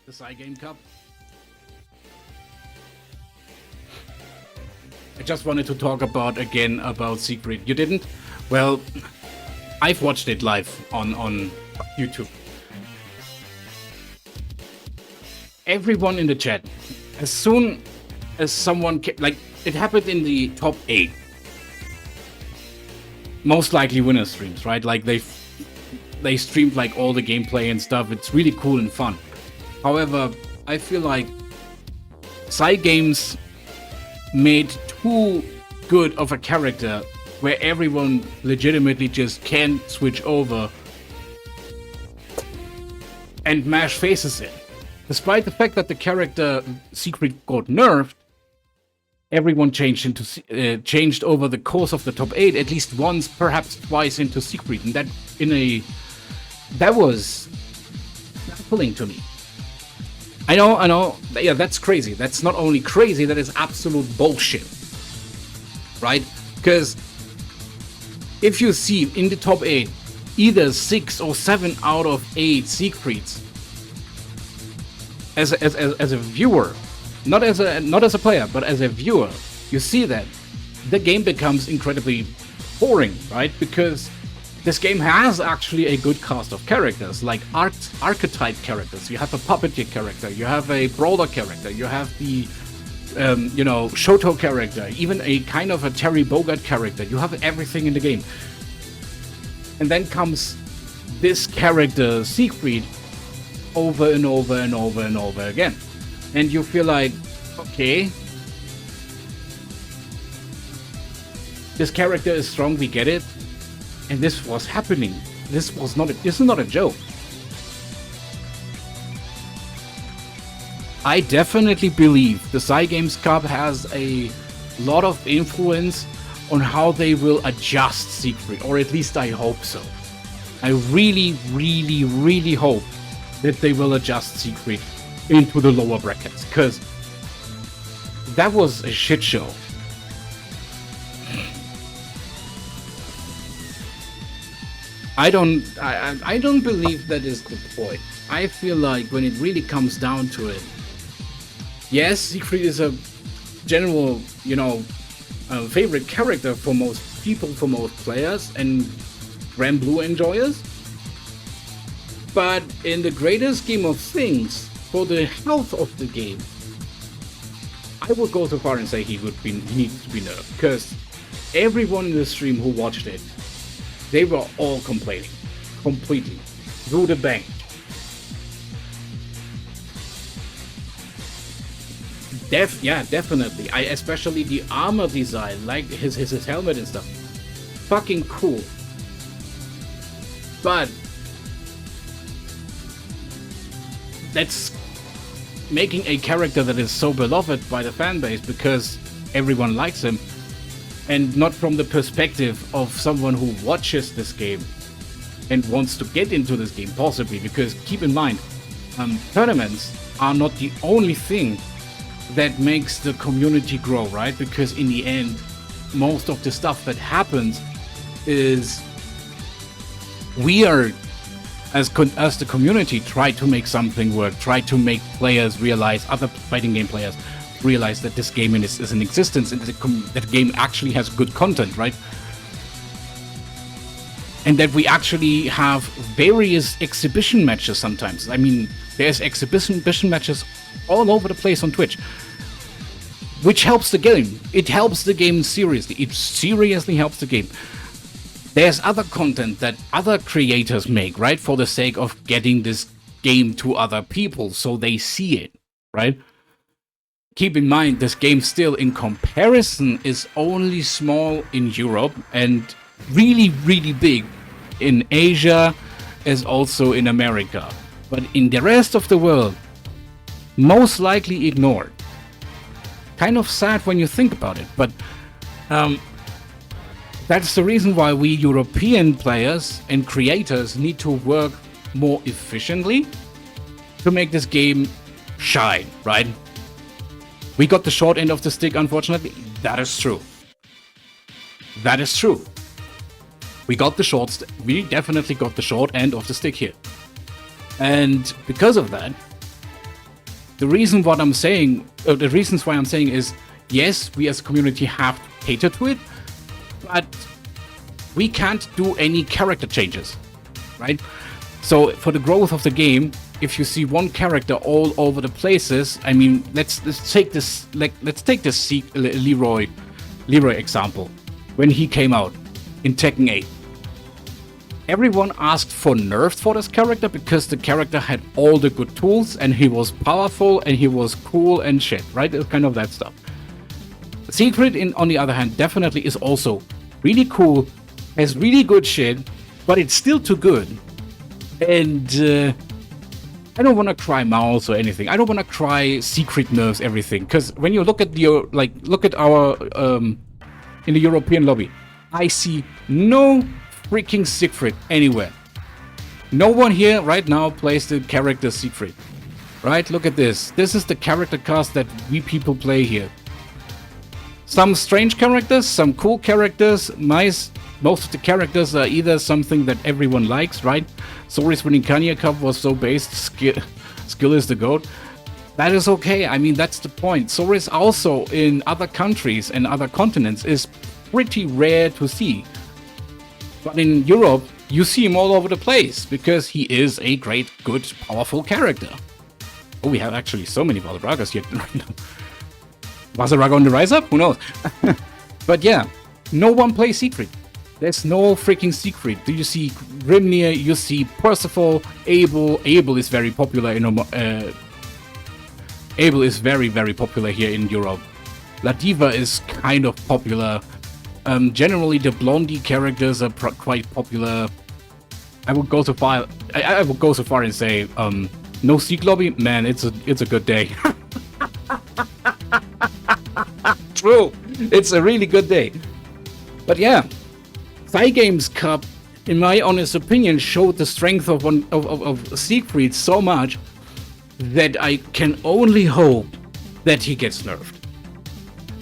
the Cygame Cup. I just wanted to talk about SIEGFRIED. You didn't? Well, I've watched it live on YouTube. Everyone in the chat, as soon as someone like it happened in the top 8, most likely winner streams, right? Like they streamed like all the gameplay and stuff. It's really cool and fun. However, I feel like Cygames made too good of a character where everyone legitimately just can switch over and mash faces in. Despite the fact that the character SIEGFRIED got nerfed, everyone changed over the course of the top 8 at least once, perhaps twice into SIEGFRIED, and that was baffling to me. I know. Yeah, that's crazy. That's not only crazy, that is absolute bullshit. Right? Because if you see in the top 8 either 6 or 7 out of 8 SIEGFRIEDs as a viewer, not as a player, but as a viewer, you see that the game becomes incredibly boring, right? Because this game has actually a good cast of characters, like archetype characters. You have a puppeteer character, you have a brawler character, you have the Shoto character, even a kind of a Terry Bogard character. You have everything in the game. And then comes this character, SIEGFRIED, over and over and over and over again. And you feel like, okay, this character is strong, we get it. And this was happening. This is not a joke. I definitely believe the Cygames Cup has a lot of influence on how they will adjust SIEGFRIED, or at least I hope so. I really, really, really hope that they will adjust SIEGFRIED into the lower brackets, because that was a shit show. I don't believe that is the point. I feel like when it really comes down to it, yes, SIEGFRIED is a general, favorite character for most people, for most players, and Granblue enjoyers. But in the greater scheme of things, for the health of the game, I would go so far and say he needs to be nerfed, because everyone in the stream who watched it, they were all complaining, completely, through the bank. Definitely. Especially the armor design, like his helmet and stuff. Fucking cool. But that's making a character that is so beloved by the fan base because everyone likes him, and not from the perspective of someone who watches this game and wants to get into this game, possibly. Because keep in mind, tournaments are not the only thing that makes the community grow, right? Because in the end, most of the stuff that happens is we are, as the community, try to make something work, try to make players realize, other fighting game players realize that this game is in existence, and that the game actually has good content, right? And that we actually have various exhibition matches sometimes. I mean, there's exhibition matches all over the place on Twitch, which helps the game. It helps the game seriously. It seriously helps the game. There's other content that other creators make, right? For the sake of getting this game to other people so they see it, right? Keep in mind, this game still, in comparison, is only small in Europe and really, really big in Asia, as also in America. But in the rest of the world, most likely ignored. Kind of sad when you think about it, but that's the reason why we European players and creators need to work more efficiently to make this game shine, right? We got the short end of the stick, unfortunately. That is true. That is true. We definitely got the short end of the stick here. And because of that, The reasons why I'm saying is, yes, we as a community have to cater to it, but we can't do any character changes, right? So for the growth of the game, if you see one character all over the places, I mean, let's take this Leroy example. When he came out in Tekken 8, everyone asked for nerfs for this character because the character had all the good tools and he was powerful and he was cool and shit, right? It's kind of that stuff. SIEGFRIED, on the other hand, definitely is also really cool, has really good shit, but it's still too good. And I don't want to cry mouse or anything. I don't want to cry secret nerfs everything, because when you look at our in the European lobby, I see no freaking SIEGFRIED anywhere. No one here right now plays the character SIEGFRIED. Right? Look at this. This is the character cast that we people play here. Some strange characters, some cool characters, nice. Most of the characters are either something that everyone likes, right? Soris winning Kanye Cup was so based, skill is the GOAT. That is okay, I mean, that's the point. Soris also in other countries and other continents is pretty rare to see. But in Europe, you see him all over the place because he is a great, good, powerful character. Oh, we have actually so many Vaseragas here right now. Vaseraga on the rise up? Who knows? But yeah, no one plays SIEGFRIED. There's no freaking SIEGFRIED. Do you see Grimnir? You see Percival, Abel. Abel is very popular in Abel is very, very popular here in Europe. Ladiva is kind of popular. Generally, the Blondie characters are quite popular. I would go so far. I would go so far and say, no Sieg lobby, man. It's a good day. True, it's a really good day. But yeah, Cygames Cup, in my honest opinion, showed the strength of SIEGFRIED so much that I can only hope that he gets nerfed.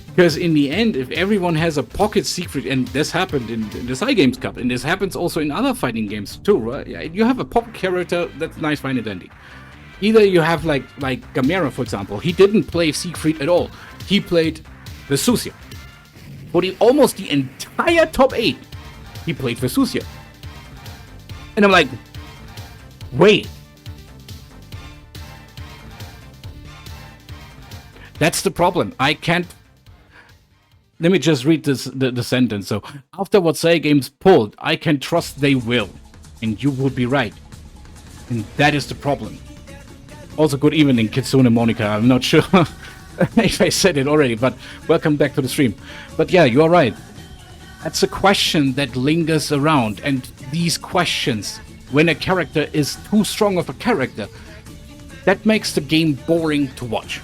Because in the end, if everyone has a pocket SIEGFRIED, and this happened in the Cygames Cup, and this happens also in other fighting games too, right? You have a pocket character, that's nice, fine and dandy. Either you have like Gamera, for example, he didn't play SIEGFRIED at all. He played Vesusia. For almost the entire top 8, he played Vesusia. And I'm like, wait. That's the problem. I can't... Let me just read the sentence. So, after what Cygames pulled, I can trust they will. And you would be right. And that is the problem. Also, good evening, Kitsune Monica. I'm not sure if I said it already, but welcome back to the stream. But yeah, you are right. That's a question that lingers around. And these questions, when a character is too strong of a character, that makes the game boring to watch.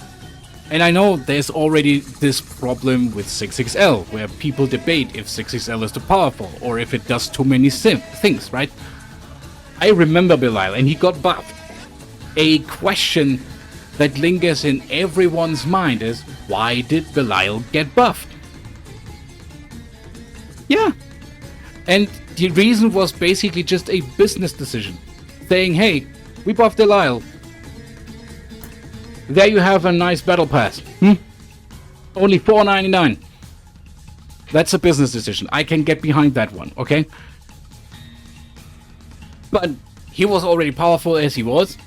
And I know there's already this problem with 6XL, where people debate if 6XL is too powerful, or if it does too many things, right? I remember Belial, and he got buffed. A question that lingers in everyone's mind is, why did Belial get buffed? Yeah. And the reason was basically just a business decision. Saying, hey, we buffed Belial. There you have a nice battle pass. Only $4.99. That's a business decision. I can get behind that one, okay? But he was already powerful as he was.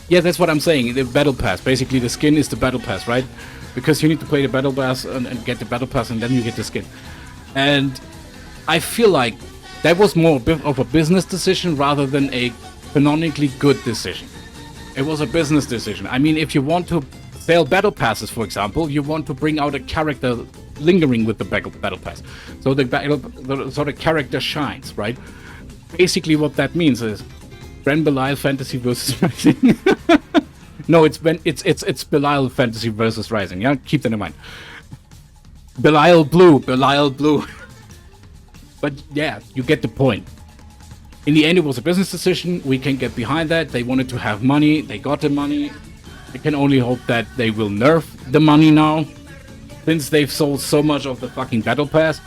Yeah, that's what I'm saying. The battle pass. Basically, the skin is the battle pass, right? Because you need to play the battle pass and get the battle pass, and then you get the skin. And I feel like that was more of a business decision rather than a canonically good decision. It was a business decision. I mean, if you want to sell battle passes, for example, you want to bring out a character lingering with the battle pass. So the character shines, right? Basically, what that means is Belial Fantasy versus Rising. No, it's Belial Fantasy versus Rising. Yeah, keep that in mind. Belial Blue. But yeah, you get the point. In the end, it was a business decision. We can get behind that. They wanted to have money. They got the money. I can only hope that they will nerf the money now, since they've sold so much of the fucking battle pass.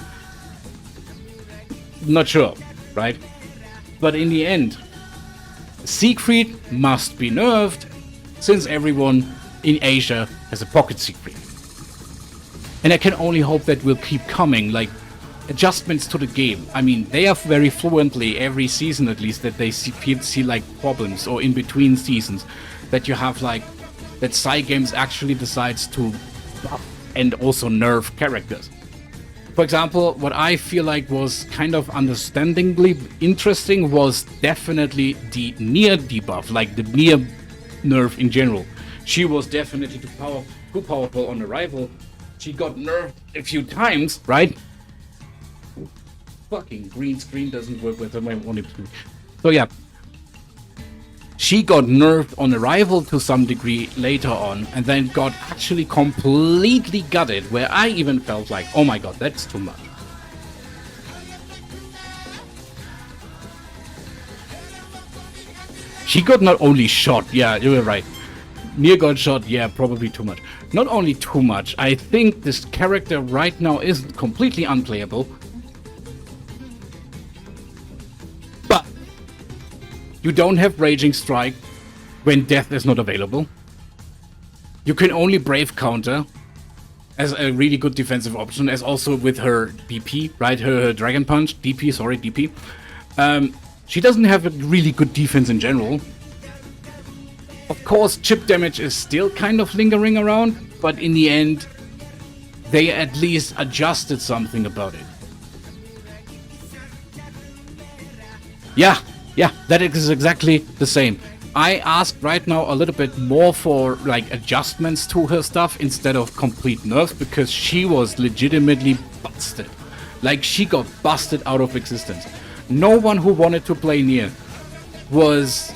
Not sure, right? But in the end, SIEGFRIED must be nerfed. since everyone in Asia has a pocket Siegfried. And I can only hope that will keep coming, like adjustments to the game. I mean, they have very fluently every season at least that they see like problems, or in between seasons that you have like that Cygames actually decides to buff and also nerf characters. For example, what I feel like was kind of understandingly interesting was definitely the Nier debuff, like the Nier nerf in general. She was definitely too powerful on arrival. She got nerfed a few times, right? Fucking green screen doesn't work with my one. So yeah. She got nerfed on arrival to some degree later on, and then got actually completely gutted, where I even felt like, oh my god, that's too much. She got not only shot, yeah, you were right. Nier got shot, yeah, probably too much. Not only too much, I think this character right now is completely unplayable. But you don't have Raging Strike when death is not available. You can only Brave Counter as a really good defensive option, as also with her DP, right? Her Dragon Punch, DP, sorry, DP. She doesn't have a really good defense in general. Of course, chip damage is still kind of lingering around, but in the end, they at least adjusted something about it. Yeah, that is exactly the same. I asked right now a little bit more for like adjustments to her stuff instead of complete nerfs, because she was legitimately busted. Like, she got busted out of existence. No one who wanted to play Nier was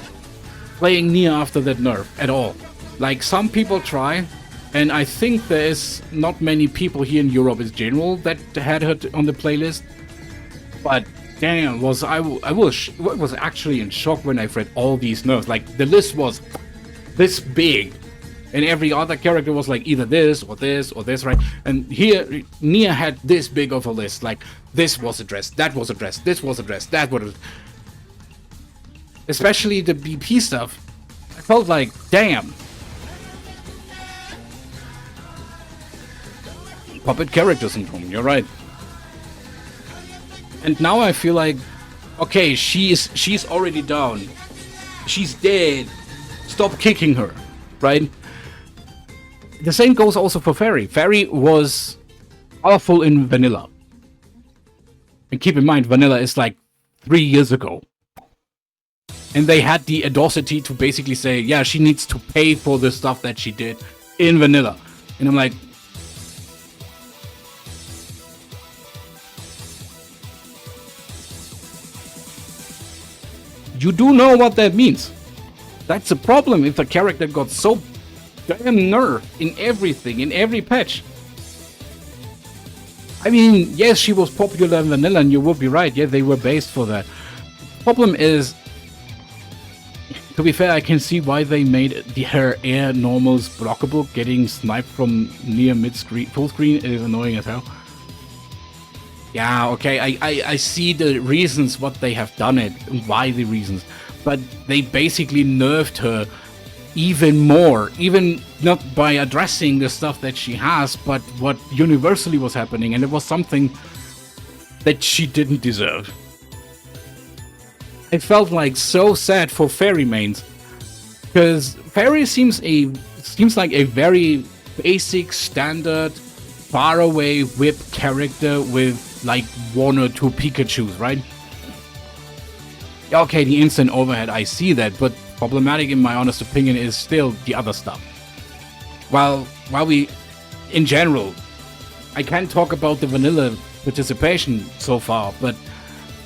playing Nier after that nerf at all. Like, some people try, and I think there is not many people here in Europe in general that had her on the playlist. But damn, I was actually in shock when I read all these nerfs. Like, the list was this big, and every other character was like either this or this or this, right? And here, Nier had this big of a list. Like, this was addressed, that was addressed, this was addressed, that was. Especially the BP stuff. I felt like, damn. Puppet character syndrome, you're right. And now I feel like, okay, she's already down. She's dead. Stop kicking her, right? The same goes also for Fairy. Fairy was powerful in vanilla. And keep in mind, vanilla is like 3 years ago. And they had the audacity to basically say, yeah, she needs to pay for the stuff that she did in vanilla. And I'm like, you do know what that means. That's a problem if a character got so damn nerfed in everything, in every patch. I mean, yes, she was popular in vanilla, and you would be right. Yeah, they were based for that. Problem is, to be fair, I can see why they made her air normals blockable. Getting sniped from near mid-screen, full screen is annoying as hell. Yeah, okay, I see the reasons what they have done it, and why the reasons. But they basically nerfed her even more. Even not by addressing the stuff that she has, but what universally was happening. And it was something that she didn't deserve. I felt like so sad for Fairy mains, because Fairy seems like a very basic, standard, faraway whip character with like 1 or 2 Pikachus, right? Okay, the instant overhead, I see that, but problematic in my honest opinion is still the other stuff. While we, in general, I can't talk about the vanilla participation so far, but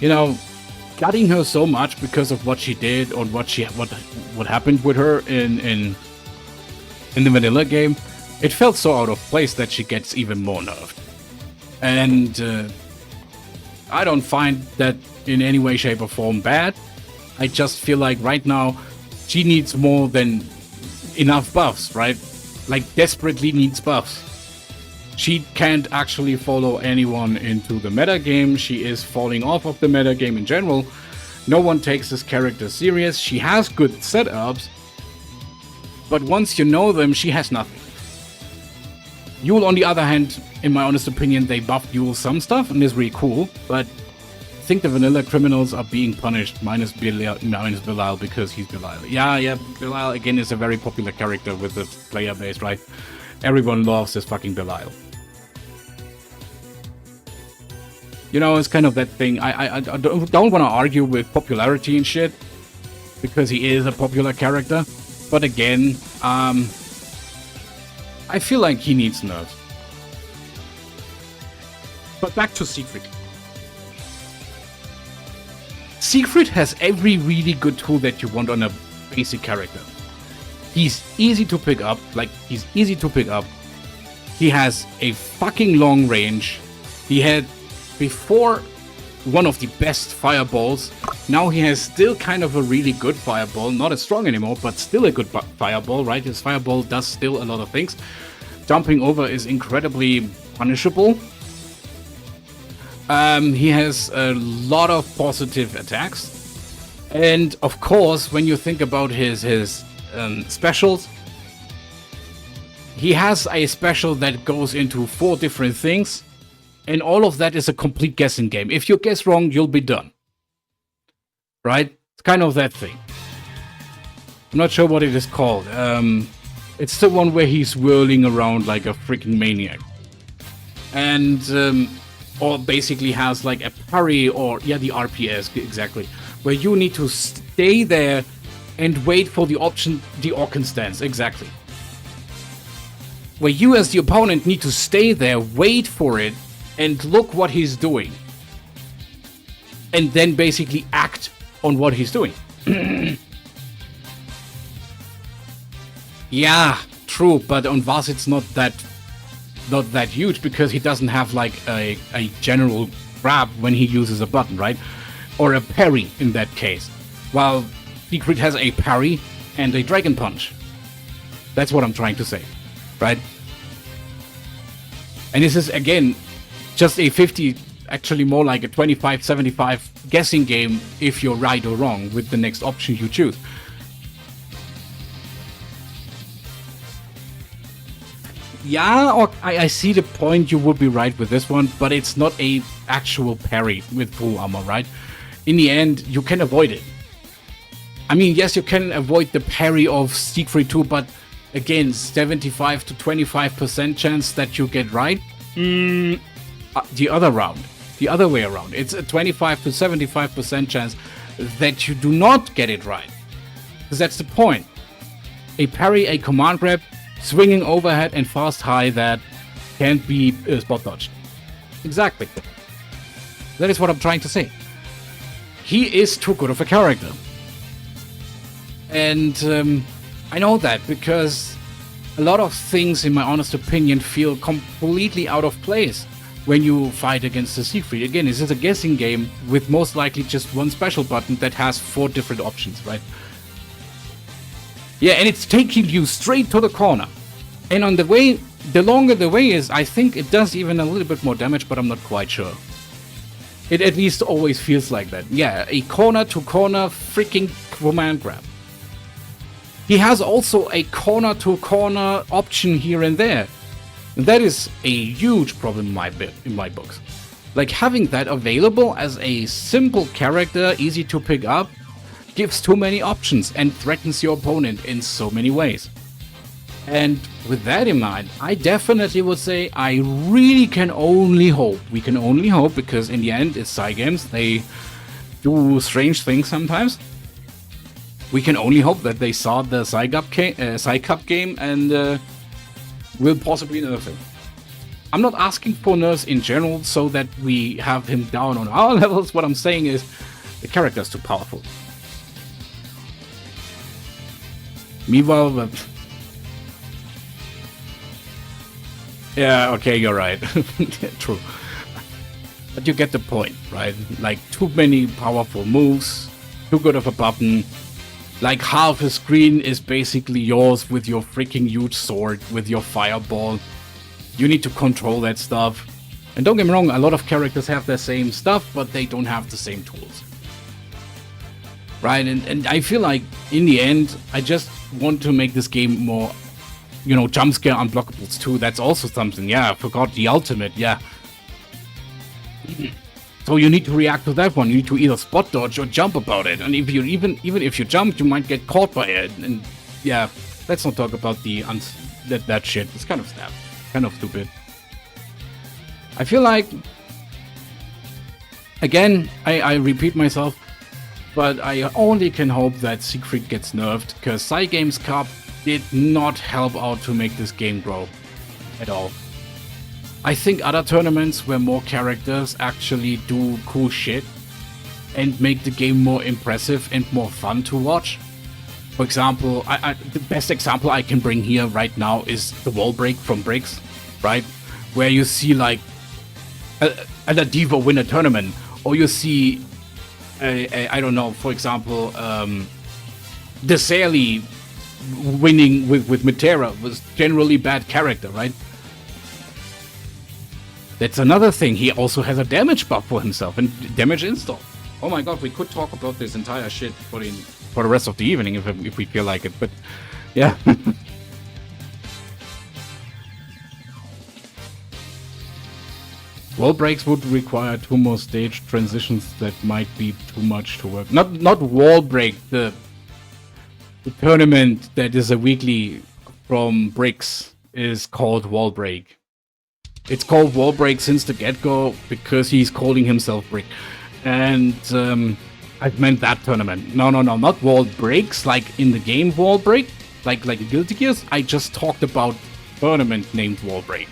you know, gutting her so much because of what she did or what happened with her in the vanilla game, it felt so out of place that she gets even more nerfed. And I don't find that in any way, shape or form bad. I just feel like right now she needs more than enough buffs, right? Like, desperately needs buffs. She can't actually follow anyone into the meta game. She is falling off of the meta game in general. No one takes this character serious. She has good setups, But once you know them, she has nothing. Yule, on the other hand, in my honest opinion, they buffed Yule some stuff, and it's really cool, but I think the vanilla criminals are being punished, minus Belial, because he's Belial. Yeah, Belial, again, is a very popular character with the player base, right? Everyone loves this fucking Belial. You know, it's kind of that thing. I don't want to argue with popularity and shit, because he is a popular character. But again, I feel like he needs nerfs. But back to Siegfried. Siegfried has every really good tool that you want on a basic character. He's easy to pick up, He has a fucking long range. He had before one of the best fireballs. Now he has still kind of a really good fireball. Not as strong anymore, but still a good fireball, right? His fireball does still a lot of things. Jumping over is incredibly punishable. He has a lot of positive attacks. And of course, when you think about his specials, he has a special that goes into 4 different things. And all of that is a complete guessing game. If you guess wrong, you'll be done. Right? It's kind of that thing. I'm not sure what it is called. It's the one where he's whirling around like a freaking maniac. And, or basically has like a parry or, yeah, the RPS, exactly. Where you need to stay there and wait for the option, the Orkan stance, exactly. Where you as the opponent need to stay there, wait for it, and look what he's doing. And then basically act on what he's doing. Yeah, true, but on Vas it's not that huge because he doesn't have like a general grab when he uses a button, right? Or a parry in that case. While Siegfried has a parry and a dragon punch. That's what I'm trying to say, right? And this is again just a 50, actually more like a 25-75 guessing game if you're right or wrong with the next option you choose. Yeah, or I see the point, you would be right with this one, but it's not a actual parry with full armor, right? In the end, you can avoid it. I mean, yes, you can avoid the parry of Siegfried too, but again, 75 to 25% chance that you get right. The other way around. It's a 25 to 75% chance that you do not get it right. Because that's the point. A parry, a command grab, swinging overhead and fast high that can't be spot dodged. Exactly. That is what I'm trying to say. He is too good of a character. And I know that because a lot of things, in my honest opinion, feel completely out of place when you fight against the Siegfried. Again, this is a guessing game with most likely just one special button that has 4 different options, right? Yeah, and it's taking you straight to the corner. And on the way, the longer the way is, I think it does even a little bit more damage, but I'm not quite sure. It at least always feels like that. Yeah, a corner-to-corner freaking command grab. He has also a corner-to-corner option here and there. And that is a huge problem in my books. Like, having that available as a simple character, easy to pick up, gives too many options and threatens your opponent in so many ways. And with that in mind, I definitely would say I really can only hope. We can only hope, because in the end it's Psy games. They do strange things sometimes. We can only hope that they saw the Psy Cup game and will possibly nerf him. I'm not asking for nerfs in general so that we have him down on our levels. What I'm saying is the character is too powerful. Meanwhile, yeah, okay, you're right. True. But you get the point, right? Like, too many powerful moves, too good of a button. Like, half a screen is basically yours with your freaking huge sword, with your fireball. You need to control that stuff. And don't get me wrong, a lot of characters have the same stuff, but they don't have the same tools. Right? And I feel like, in the end, I just want to make this game more, you know, jump scare unblockables too. That's also something. Yeah, I forgot the ultimate. Yeah. So you need to react to that one. You need to either spot dodge or jump about it. And if you even if you jump, you might get caught by it. And yeah, let's not talk about the that shit. It's kind of snap, kind of stupid. I feel like, again, I repeat myself, but I only can hope that Siegfried gets nerfed, because Cygames Cup did not help out to make this game grow at all. I think other tournaments where more characters actually do cool shit and make the game more impressive and more fun to watch. For example, the best example I can bring here right now is the wall break from Briggs, right? Where you see like a diva win a tournament, or you see I don't know, for example, the Sally winning with Metera was generally bad character, right? That's another thing. He also has a damage buff for himself and damage install. Oh my god, we could talk about this entire shit for the rest of the evening if we feel like it, but yeah. Wall breaks would require 2 more stage transitions that might be too much to work. Not wall break, the tournament that is a weekly from Briggs is called wall break. It's called wall break since the get-go because he's calling himself Brick. And I've meant that tournament. No, not wall breaks like in the game wall break, like Guilty Gears. I just talked about tournament named Wall Break,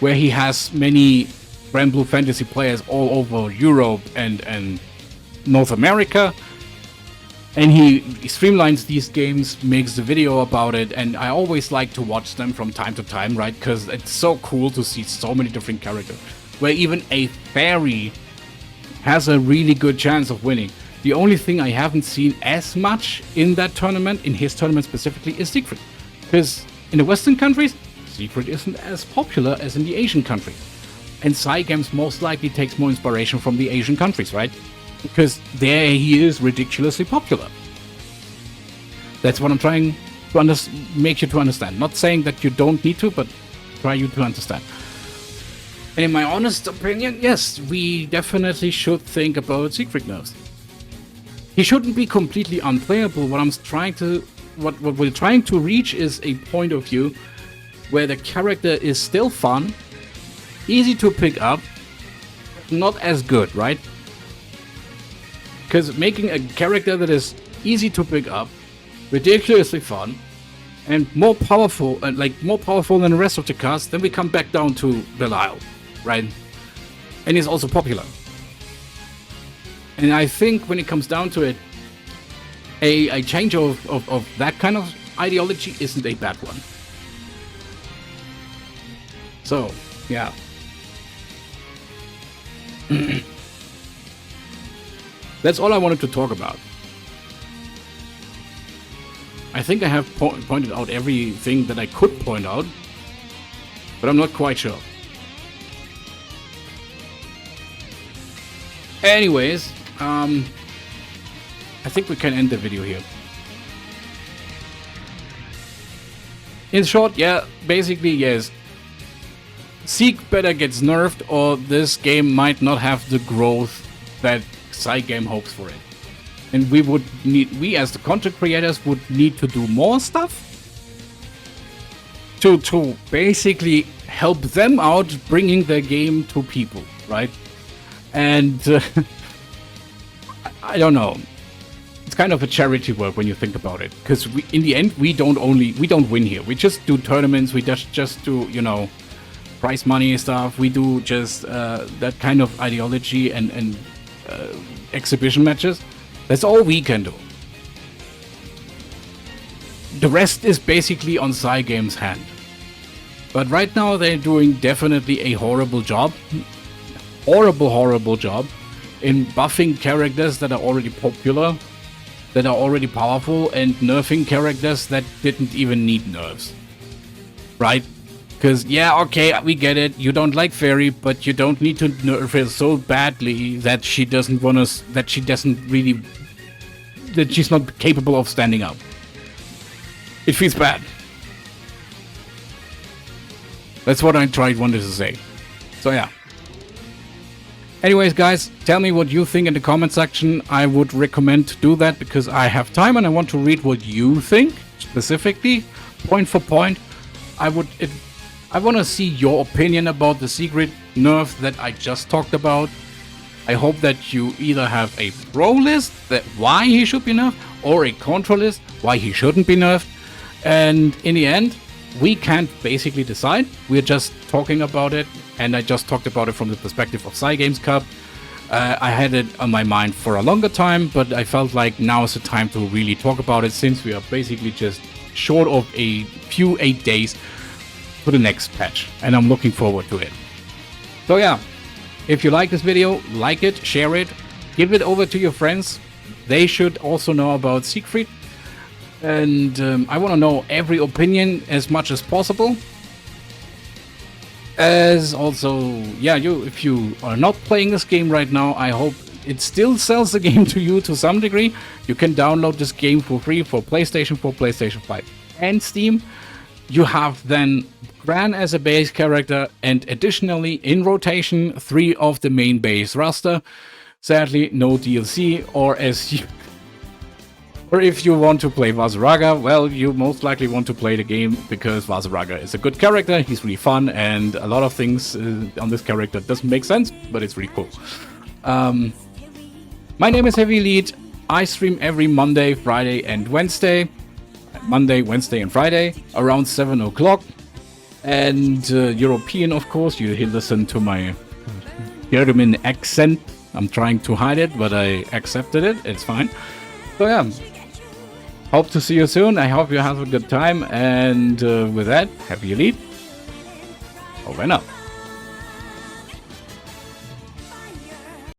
where he has many Granblue fantasy players all over Europe and North America. And he streamlines these games, makes the video about it, and I always like to watch them from time to time, right? Because it's so cool to see so many different characters. Where even a fairy has a really good chance of winning. The only thing I haven't seen as much in that tournament, in his tournament specifically, is Siegfried. Because in the Western countries, Siegfried isn't as popular as in the Asian countries. And Cygames most likely takes more inspiration from the Asian countries, right? Because there he is ridiculously popular. That's what I'm trying to make you to understand. Not saying that you don't need to, but try you to understand. And in my honest opinion, yes, we definitely should think about Siegfried nerfs. He shouldn't be completely unplayable. What we're trying to reach is a point of view where the character is still fun, easy to pick up, not as good, right? Because making a character that is easy to pick up, ridiculously fun, and more powerful than the rest of the cast, then we come back down to Belial, right? And he's also popular. And I think when it comes down to it, a change of that kind of ideology isn't a bad one. So, yeah. That's all I wanted to talk about. I think I have pointed out everything that I could point out, but I'm not quite sure. Anyways, I think we can end the video here. In short, yeah, basically, yes. Sieg better gets nerfed, or this game might not have the growth that Cygame hopes for it. And we as the content creators would need to do more stuff to basically help them out bringing their game to people, right? And I don't know. It's kind of a charity work when you think about it, because in the end we don't win here. We just do tournaments. We just do, you know, prize money stuff. We do just that kind of ideology and exhibition matches. That's all we can do. The rest is basically on Cygame's hand. But right now they're doing definitely a horrible job. Horrible job in buffing characters that are already popular, that are already powerful, and nerfing characters that didn't even need nerfs. Right? Because, yeah, okay, we get it. You don't like Fairy, but you don't need to nerf her so badly that she doesn't want us, that she's not capable of standing up. It feels bad. That's what I wanted to say. So yeah. Anyways, guys, tell me what you think in the comment section. I would recommend to do that because I have time and I want to read what you think specifically, point for point. I want to see your opinion about the secret nerf that I just talked about. I hope that you either have a pro list that why he should be nerfed or a contra list why he shouldn't be nerfed. And in the end, we can't basically decide. We're just talking about it, and I just talked about it from the perspective of SIEGFRIED Cup. I had it on my mind for a longer time, but I felt like now is the time to really talk about it since we are basically just short of a few 8 days for the next patch, and I'm looking forward to it. So yeah, if you like this video, like it, share it, give it over to your friends. They should also know about SIEGFRIED. And I want to know every opinion as much as possible. As also, yeah, if you are not playing this game right now, I hope it still sells the game to you to some degree. You can download this game for free for PlayStation 4, PlayStation 5 and Steam. You have then Gran as a base character and additionally in rotation 3 of the main Base-Raster. Sadly, no DLC, or if you want to play Vaseraga, well, you most likely want to play the game because Vaseraga is a good character, he's really fun, and a lot of things on this character doesn't make sense, but it's really cool. My name is Heavy-Rant. I stream every Monday, Friday, and Wednesday. Monday, Wednesday, and Friday around 7 o'clock. And European, of course, you listen to my German accent. I'm trying to hide it, but I accepted it, it's fine. So yeah. Hope to see you soon. I hope you have a good time. And with that, Heavy-Rant. Over and out.